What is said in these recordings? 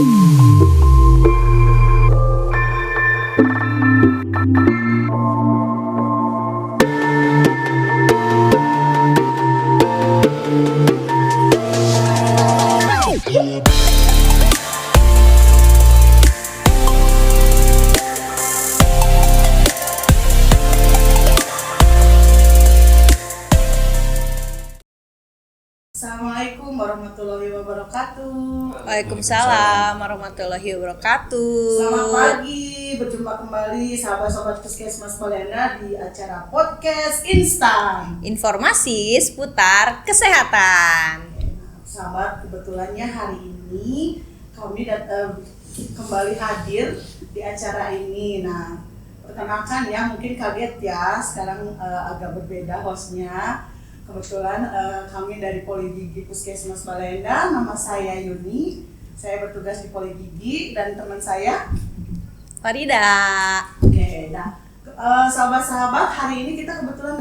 Assalamualaikum warahmatullahi wabarakatuh. Waalaikumsalam warahmatullahi wabarakatuh. Selamat pagi, berjumpa kembali sahabat-sahabat Puskesmas Balenda di acara podcast instan. Informasi seputar kesehatan. Sahabat, kebetulannya hari ini kami kembali hadir di acara ini. Nah, perkenalkan ya, mungkin kaget ya, sekarang agak berbeda hostnya. Kebetulan kami dari Poligigi Puskesmas Balenda, nama saya Yuni, saya bertugas di Poligigi dan teman saya Farida. Oke, nah sahabat-sahabat, hari ini kita kebetulan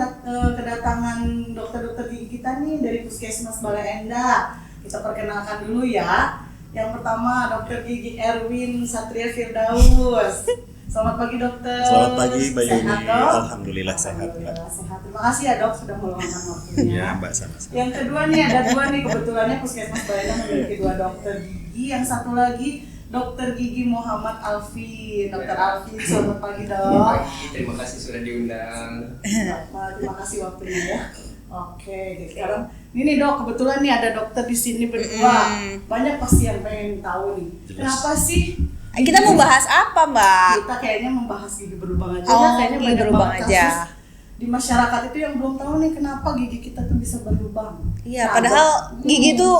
kedatangan dokter-dokter gigi kita nih dari Puskesmas Balenda. Kita perkenalkan dulu ya. Yang pertama Dokter Gigi Erwin Satria Firdaus. Selamat pagi dokter. Selamat pagi Mbak Yuni. Sehat, Dok? Alhamdulillah sehat Mbak. Sehat. Terima kasih ya dok sudah meluangkan waktunya. Ya Mbak, sama-sama. Yang kedua nih ada dua nih, kebetulannya Puskesmas Balenda memiliki dua dokter gigi. Yang satu lagi Dokter Gigi Muhammad Alvin. Dokter Alvin, selamat pagi dok. Selamat pagi, terima kasih sudah diundang. Terima kasih waktunya ya. Oke, sekarang ini dok, kebetulan nih ada dokter di sini berdua. Banyak pasti yang pengen tahu nih. Jelas. Kenapa sih Kita mau bahas apa, Mbak? kita kayaknya membahas gigi berlubang aja? Oh, Kayaknya gigi banyak berlubang banget aja. kasus di masyarakat itu yang belum tahu nih kenapa gigi kita tuh bisa berlubang. Iya, Nah, padahal Dok, gigi tuh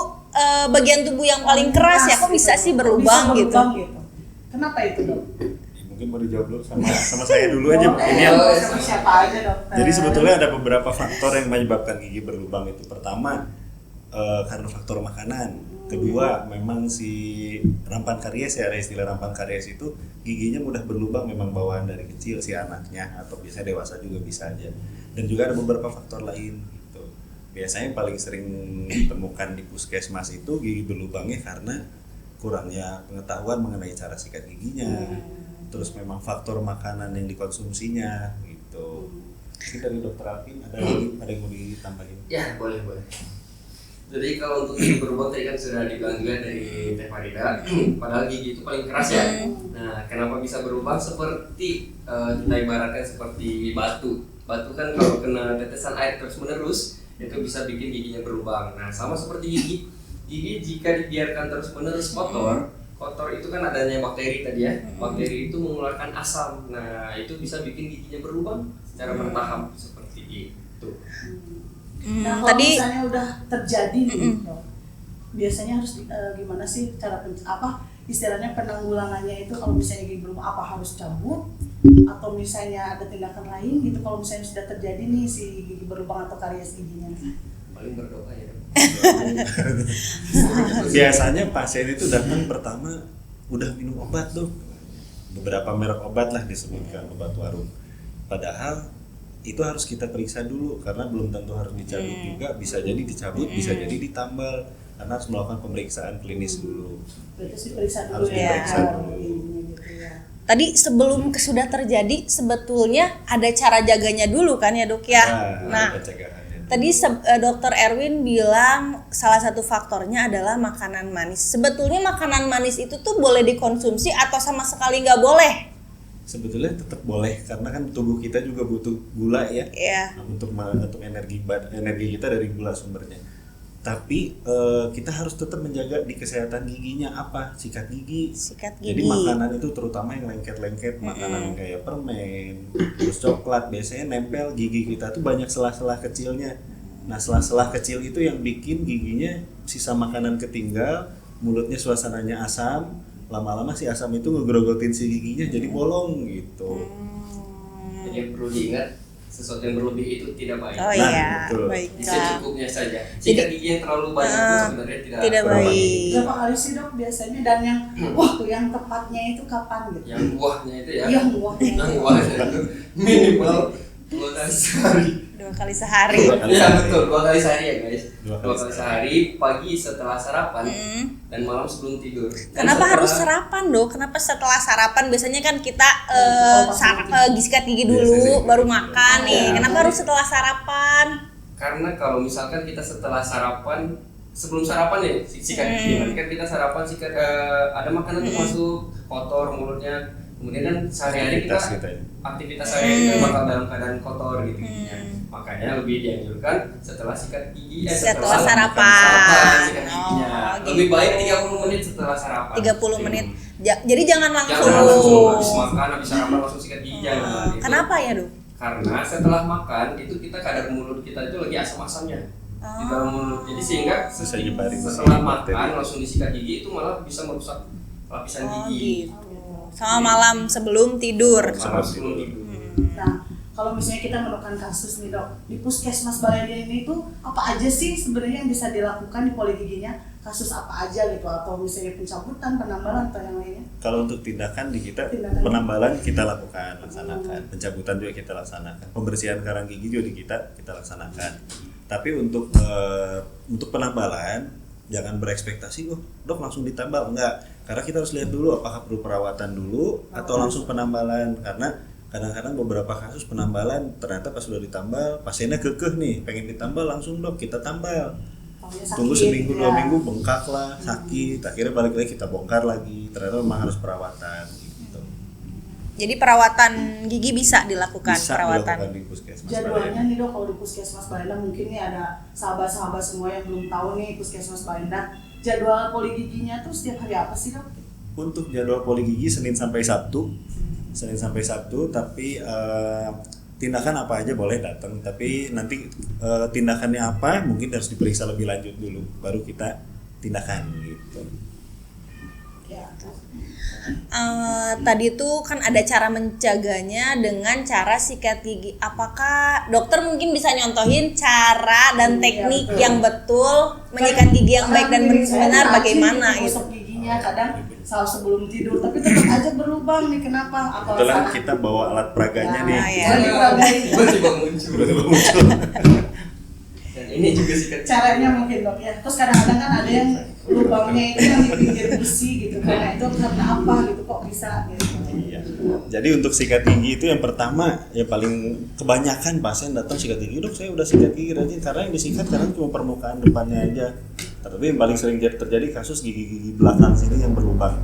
bagian tubuh yang paling keras ya, kok bisa sih berlubang gitu? Kenapa itu dok? Mungkin mau dijawab dulu sama saya dulu aja. Boleh, Ini yang sama siapa aja dokter. jadi sebetulnya ada beberapa faktor yang menyebabkan gigi berlubang itu. Pertama, karena faktor makanan. Kedua, memang si rampan karies ya, ada istilah rampan karies itu giginya mudah berlubang memang bawaan dari kecil si anaknya atau biasanya dewasa juga bisa aja. Dan juga ada beberapa faktor lain gitu. Biasanya yang paling sering ditemukan di puskesmas itu gigi berlubangnya karena kurangnya pengetahuan mengenai cara sikat giginya. Terus memang faktor makanan yang dikonsumsinya gitu. Mungkin dari dokter Alvin ada yang mau ditambahin? Ya, boleh. Jadi kalau untuk gigi berlubang tadi kan sudah dibilang juga dari Teh Farida, padahal gigi itu paling keras ya. Nah, kenapa bisa berlubang? Seperti kita ibaratkan seperti batu. Batu kan kalau kena tetesan air terus menerus itu bisa bikin giginya berlubang. Nah, sama seperti gigi. Gigi jika dibiarkan terus menerus kotor itu kan adanya bakteri tadi ya. Bakteri itu mengeluarkan asam. Nah, itu bisa bikin giginya berlubang secara bertahap seperti itu. Nah, kalau Tadi misalnya udah terjadi nih, dok, biasanya harus gimana sih cara istilahnya penanggulangannya itu kalau misalnya gigi berlubang apa harus cabut atau misalnya ada tindakan lain gitu kalau misalnya sudah terjadi nih si gigi berlubang atau karies giginya? Paling berdoa ya. Biasanya pasien itu datang pertama udah minum obat dok, beberapa merek obat lah disebutkan obat warung. Padahal itu harus kita periksa dulu karena belum tentu harus dicabut juga, bisa jadi dicabut, bisa jadi ditambal karena harus melakukan pemeriksaan klinis dulu. Berarti sih periksa dulu Harus ya. diperiksa dulu. Gitu ya. tadi sebelum sudah terjadi sebetulnya ada cara jaganya dulu kan ya dok ya. Nah, ada pencegahannya. tadi dokter Erwin bilang salah satu faktornya adalah makanan manis. Sebetulnya makanan manis itu tuh boleh dikonsumsi atau sama sekali nggak boleh? Sebetulnya tetap boleh karena kan tubuh kita juga butuh gula ya. Iya. Untuk energi kita dari gula sumbernya. Tapi kita harus tetap menjaga di kesehatan giginya apa? Sikat gigi. Jadi makanan itu terutama yang lengket-lengket, makanan yang kayak permen, terus coklat biasanya nempel gigi kita tuh banyak selah-selah kecilnya. Nah, selah-selah kecil itu yang bikin giginya sisa makanan ketinggal, mulutnya suasananya asam, lama-lama si asam itu ngegrogotin si giginya jadi bolong gitu. Jadi yang perlu diingat, sesuatu yang berlebih itu tidak baik. Oh Nah, iya, betul. baiklah. Secukupnya saja. Sikat gigi yang terlalu banyak itu sebenarnya Tidak baik. Berapa kali sih dok biasanya dan yang waktu yang tepatnya itu kapan gitu? Yang buahnya itu ya. Yang buahnya. Yang buahnya itu minimal 2 kali sehari. 2 kali sehari. Iya betul, 2 kali sehari ya guys. 2 2 kali sehari, pagi setelah sarapan dan malam sebelum tidur. Dan Kenapa setelah- harus sarapan dong? Kenapa setelah sarapan? Biasanya kan kita sikat gigi dulu, Biasanya baru gitu. makan nih. Ya. Kenapa harus setelah sarapan? Karena kalau misalkan kita setelah sarapan, sebelum sarapan ya sikat gigi, nanti kan kita sarapan sikat ada makanan tuh masuk kotor mulutnya. Kemudian kan sehari-hari kita Aktivitas kita ya. aktivitas sehari-hari kita bakal dalam keadaan kotor gitu giginya. Makanya lebih dianjurkan setelah sikat gigi Setelah makan sarapan. sikat giginya. Oh, Lebih gitu. baik 30 menit setelah sarapan. 30 menit. Jadi jangan langsung. Jangan langsung habis makan, habis sarapan langsung sikat gigi jangan. Itu- Kenapa ya, Dok? Karena setelah makan itu kita kadar mulut kita itu lagi asam-asamnya di dalam mulut. Jadi sehingga Bisa nyebarin setelah bakteri. makan langsung disikat gigi itu malah bisa merusak lapisan gigi. Gitu. Sama malam sebelum tidur. Sama sebelum tidur. Nah, kalau misalnya kita menemukan kasus nih dok, di puskesmas Balenda ini tuh apa aja sih sebenarnya yang bisa dilakukan di poligiginya? Kasus apa aja gitu, atau misalnya pencabutan, penambalan atau yang lainnya? Kalau untuk tindakan di kita, Tindakan. penambalan kita laksanakan, pencabutan juga kita laksanakan, pembersihan karang gigi juga di kita laksanakan. Tapi untuk penambalan jangan berekspektasi, dok langsung ditambal, enggak. Karena kita harus lihat dulu apakah perlu perawatan dulu atau langsung penambalan. Karena kadang-kadang beberapa kasus penambalan ternyata pas sudah ditambal pasiennya kekeh nih, pengen ditambal langsung dok kita tambal. Taunya sakit, Tunggu seminggu ya. 2 minggu bengkak lah, sakit, akhirnya balik lagi kita bongkar lagi. Ternyata memang harus perawatan gitu. Jadi perawatan gigi bisa dilakukan Bisa perawatan. dilakukan di puskesmas Jadwalnya Balenda. nih dok, kalau di puskesmas Balenda mungkin nih ada sahabat-sahabat semua yang belum tahu nih puskesmas Balenda. Jadwal poligiginya tuh setiap hari apa sih dok? Untuk jadwal poligigi Senin sampai Sabtu, tapi tindakan apa aja boleh datang, tapi nanti tindakannya apa mungkin harus diperiksa lebih lanjut dulu, baru kita tindakan gitu. Ya. Tadi tuh kan ada cara mencegahnya dengan cara sikat gigi. Apakah dokter mungkin bisa nyontohin cara dan Iya, teknik betul. yang betul menyikat gigi yang baik dan benar bagaimana gitu? gitu? Gosok giginya kadang selalu sebelum tidur, tapi tetap aja berlubang nih, kenapa? Apa Kebetulan salah? kita bawa alat peraganya Nah, nih. iya. Tiba-tiba muncul. Tiba-tiba muncul. Dan ini juga sikat gigi. Caranya mungkin dok ya. Terus kadang-kadang kan ada yang lubangnya itu yang di pinggir gusi gitu kan. Nah, itu karena apa gitu, kok bisa gitu. Iya. Jadi untuk sikat gigi itu yang pertama, yang paling kebanyakan pasien datang sikat gigi, dok saya udah sikat gigi rajin, karena yang disikat karena cuma permukaan depannya aja. Tapi yang paling sering terjadi kasus gigi-gigi belakang sini yang berlubang.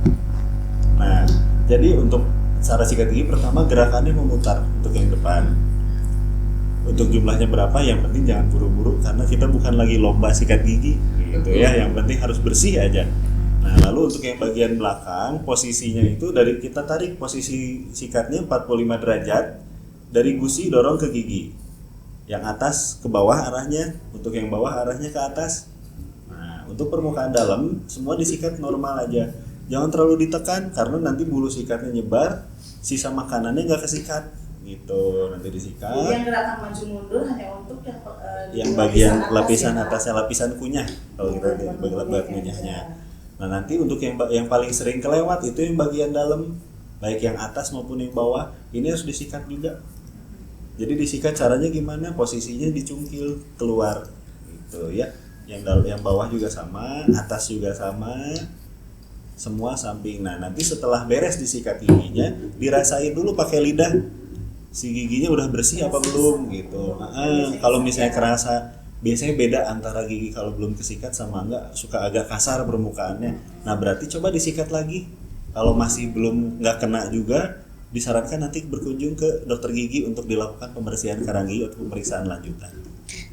Nah, jadi untuk cara sikat gigi pertama gerakannya memutar untuk yang depan. Untuk jumlahnya berapa, yang penting jangan buru-buru karena kita bukan lagi lomba sikat gigi gitu ya, yang penting harus bersih aja. Nah, lalu untuk yang bagian belakang posisinya itu dari kita tarik posisi sikatnya 45 derajat dari gusi dorong ke gigi. Yang atas ke bawah arahnya, untuk yang bawah arahnya ke atas. Nah, untuk permukaan dalam semua disikat normal aja. Jangan terlalu ditekan karena nanti bulu sikatnya nyebar, sisa makanannya nggak kesikat gitu. Nanti Jadi disikat. yang gerakan maju mundur hanya untuk Yang di bagian atas lapisan ya, Pak? atasnya, lapisan kunyah kalau kita bagian kunyahnya. Nah, nanti untuk yang paling sering kelewat itu yang bagian dalam, baik yang atas maupun yang bawah, ini harus disikat juga. Jadi disikat caranya gimana? Posisinya dicungkil keluar gitu ya. Yang bawah juga sama, atas juga sama, semua samping. Nah, nanti setelah beres disikat giginya, dirasain dulu pakai lidah si giginya udah bersih apa belum gitu. Kalau misalnya kerasa, biasanya beda antara gigi kalau belum kesikat sama enggak, suka agak kasar permukaannya. Nah, berarti coba disikat lagi. Kalau masih belum nggak kena juga, disarankan nanti berkunjung ke dokter gigi untuk dilakukan pembersihan karang gigi atau pemeriksaan lanjutan.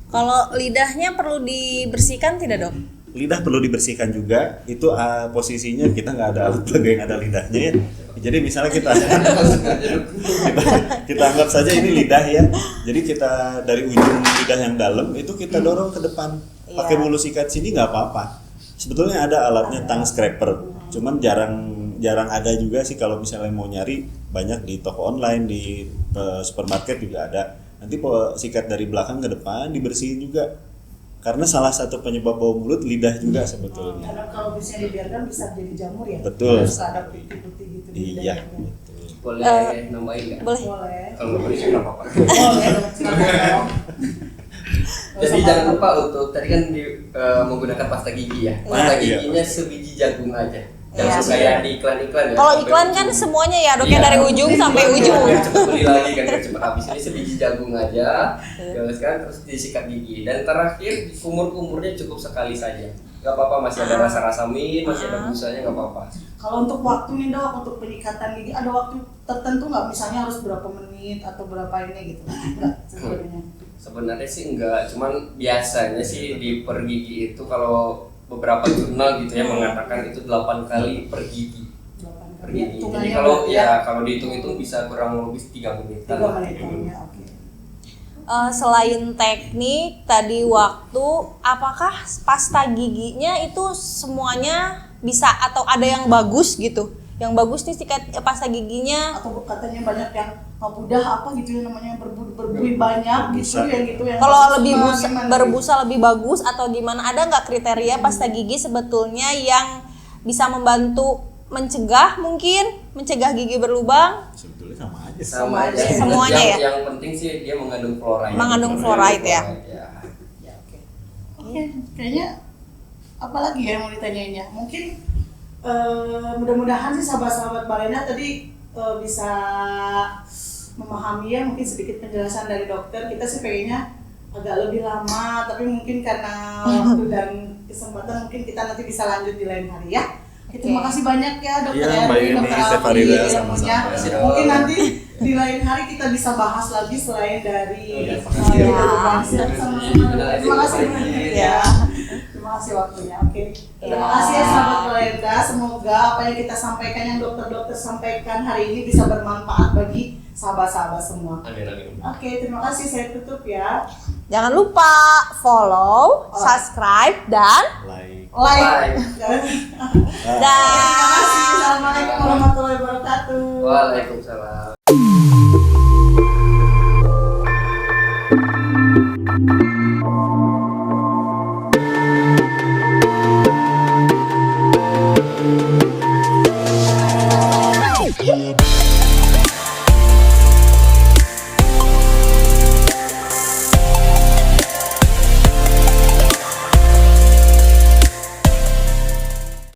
Kalau lidahnya perlu dibersihkan tidak dok? Lidah perlu dibersihkan juga. Itu posisinya kita nggak ada alat pelaga yang ada lidahnya ya. Jadi misalnya kita anggap saja ini lidah ya. Jadi kita dari ujung lidah yang dalam itu kita dorong ke depan. Pakai bulu sikat sini nggak apa-apa. Sebetulnya ada alatnya tongue scraper. Cuman jarang ada juga sih kalau misalnya mau nyari, banyak di toko online, di supermarket juga ada. Nanti sikat dari belakang ke depan dibersihin juga. Karena salah satu penyebab bau mulut lidah juga sebetulnya. Karena kalau misalnya dibiarkan bisa jadi jamur ya. Betul. Terus ada putih-putih gitu di Iya, lidahnya. betul. boleh nambahin nggak? Boleh. Boleh. Kalau nggak boleh sih nggak apa-apa. Boleh dong, silakan dong. Jadi jangan lupa untuk tadi kan menggunakan pasta gigi ya. Pasta Iya. giginya sebiji jagung aja. Iya. Jangan kayak di iklan-iklan ya. Kalau sampai iklan kan ujung. semuanya ya dok ya Iya. dari ujung sampai Iya, ujung. biar cepet beli lagi kan biar cepet habis. Ini sebiji jagung aja. Terus kan terus disikat gigi dan terakhir kumur-kumurnya cukup sekali saja. Gak apa-apa, masih ada rasa-rasa mint, masih ada busanya gak apa-apa. Kalau untuk waktu nih dok, untuk penyikatan gigi ada waktu tertentu nggak? Misalnya harus berapa menit atau berapa ini gitu? Enggak sebenarnya. Sebenarnya sih enggak, cuman biasanya sih di per gigi itu kalau beberapa jurnal gitu ya mengatakan itu 8 kali per gigi. 8 Per kali. gigi. Jadi Hitungannya kalau berarti ya kalau dihitung-hitung bisa kurang lebih 3 menit. 3 menit ya, oke. Selain teknik tadi waktu, apakah pasta giginya itu semuanya bisa atau ada yang bagus gitu? Yang bagus nih sikat pasta giginya. Atau katanya banyak yang mudah apa gitu ya namanya berbuih banyak gitu Berbusa. yang gitu yang Kalau bagus lebih semua, gimana? berbusa lebih bagus atau gimana? Ada nggak kriteria pasta gigi sebetulnya yang bisa membantu mencegah gigi berlubang? Sebetulnya sama aja. Sama aja. Semuanya yang, ya? Yang penting sih dia mengandung fluoride. Mengandung fluoride ya? Ya, oke. Oke, kayaknya apa lagi ya yang mau ditanyain ya? Mungkin mudah-mudahan sih sahabat-sahabat Balena tadi bisa memahami ya, mungkin sedikit penjelasan dari dokter. Kita sih pengennya agak lebih lama, tapi mungkin karena waktu dan kesempatan mungkin kita nanti bisa lanjut di lain hari ya. Oke, terima kasih banyak ya dokter Iya, Mbak Erwin, Yuni, dokter Chef Alfi, Farida, ilmunya. sama-sama. Makasih, Dok. Mungkin nanti di lain hari kita bisa bahas lagi selain dari Iya, makasih, ya, Dok. sama-sama. Terima kasih banyak ya. Terima kasih waktunya. Oke. Terima kasih ya sahabat Balenda. Semoga apa yang kita sampaikan, yang dokter-dokter sampaikan hari ini bisa bermanfaat bagi sahabat-sahabat semua. Amin amin. Oke, terima kasih. Saya tutup ya. Jangan lupa follow, subscribe, dan Like. Like. Like. Terima kasih. Assalamualaikum warahmatullahi wabarakatuh. Waalaikumsalam.